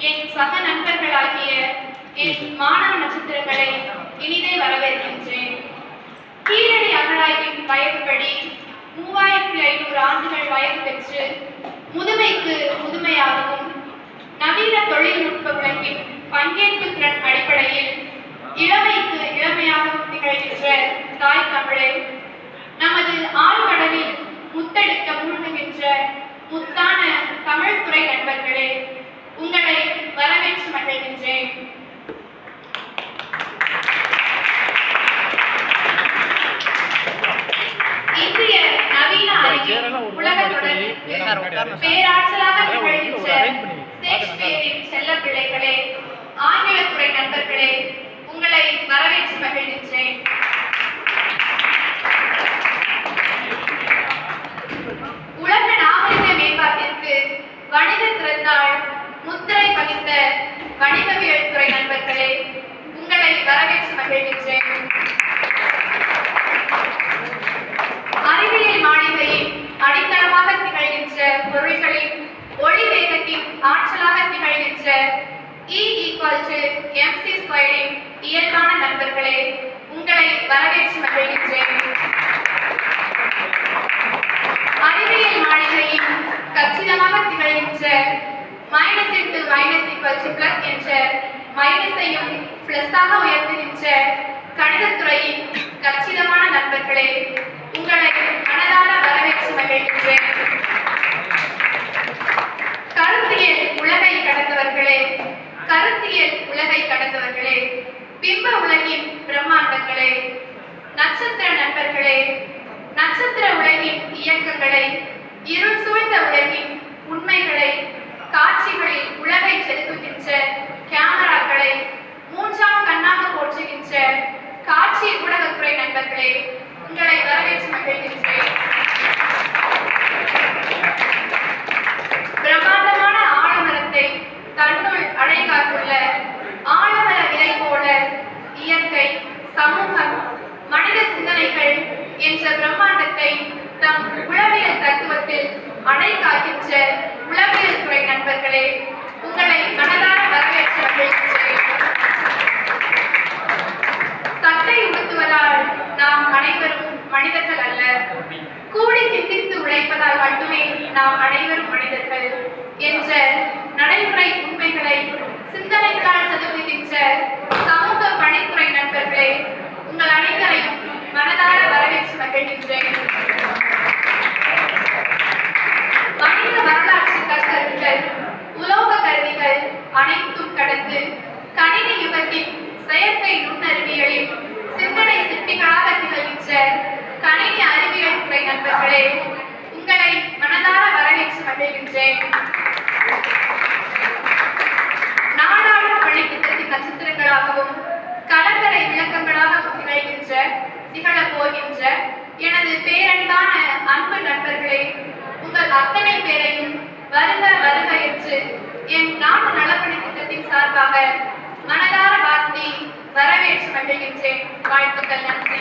என் சக நண்பர்களாகிய என் மாணவ நட்சத்திரங்களை இனிதே வரவேற்கின்றேன். கீழடி அகழாய்வின் வயதுபடி 3500 ஆண்டுகள் வயது பெற்று முதுமைக்கு முதுமையாகவும் நவீன தொழில்நுட்ப உலகின் பங்கேற்பு திறன் அடிப்படையில் இளமைக்கு இளமையாகவும் திகழ்கின்ற தாய் தமிழே, நமது ஆழ்கடலில் முத்தெடுக்க மூழ்குகின்ற முத்தான தமிழ் துறை நண்பர்களே, உங்களை வரவேற்று மகிழ்கின்றேன். இந்திய நவீன அறிவியல் உலக தொடரில் பேராற்றலாக திகழ்கின்ற ஷேக்ஸ்பியரின் செல்ல பிள்ளைகளே, ஆங்கிலத்துறை நண்பர்களே, உங்களை வரவேற்று மகிழ்கின்றேன். உலக நாகரிக மேம்பாட்டிற்கு வணிக திறத்தால் முத்திரை பதித்த வணிகவியல் துறை நண்பர்களே, உங்களை வரவேற்று மகிழ்கின்றேன். அறிவியல் மாளிகையின் அடித்தளமாக திகழ்கின்ற பொருள்களின் ஒளி வேகத்தின் ஆற்றலாக திகழ்கின்ற E=mc² இயல்பான நண்பர்களே, உங்களை வரவேற்று மகிழ்கின்றேன். அறிவியல் மாளிகையின் கச்சிதமாக திகழ்கின்ற -(−) என்ற மைனஸையும் பிளஸாக உயர்த்துகின்ற கணிதத்துறையின் கச்சிதமான நண்பர்களே, உங்களை மனதார வரவேற்று மகிழ்கின்றேன். கருத்தியல் உலகை கடந்தவர்களே, பிம்ப உலகின் பிரம்மாண்டங்களே, நட்சத்திர நண்பர்களே, நட்சத்திர உலகின் இயக்கங்களை, இருள் சூழ்ந்த உலகின் உண்மைகளை காட்சிகளில் உலகை செலுத்துகின்ற கேமராக்களை மூன்றாம் கண்ணாக போற்றுகின்ற காட்சி ஊடகத்துறை நண்பர்களே, உங்களை வரவேற்று மகிழ்கின்றேன். பிரம்மாண்டமான ஆலமரத்தை தன்னுள் அடைகாத்துள்ள ஆலமர விதை போல இயற்கை, சமூகம், மனித சிந்தனைகள் என்ற பிரம்மாண்டத்தை தம் உளவியல் தத்துவத்தில் அடைகாக்கின்ற உளவியல் துறை நண்பர்களே, உங்களை மனதார வரவேற்று மகிழ்கின்றேன். சட்டை உடுத்துவதால் நாம் அனைவரும் மனிதர்கள் அல்ல, கூடி சிந்தித்து உழைப்பதால் மட்டுமே நாம் அனைவரும் மனிதர்கள் என்ற நடைமுறை உண்மைகளை சிந்தனைக்கால் சதுக்குகின்ற சமூக பணித்துறை நண்பர்களே, உங்கள் அனைவரையும் மனதார வரவேற்று மகிழ்கின்றேன். மனித வரலாற்று கற்கருவிகள், உலோக கருவிகள் அனைத்தும் கடந்து கணினி யுகத்தின் செயற்கை நுண்ணறிவியலில் சிந்தனை சிற்பிகளாக திகழ்கின்ற கணினி அறிவியல் துறை நண்பர்களே, உங்களை மனதார வரவேற்று மகிழ்கின்றேன். நாடாளும் பள்ளித்திட்டத்தின் நட்சத்திரங்களாகவும் கலங்கரை விளக்கங்களாகவும் திகழப் போகின்ற எனது பேரன்பான அன்பு நண்பர்களே, உங்கள் அத்தனை பேரையும் வருக வருக என்று என் நாட்டு நலப்பணி திட்டத்தின் சார்பாக மனதார வாழ்த்தி வரவேற்று மகிழ்கின்றேன். வாழ்த்துக்கள். நன்றி.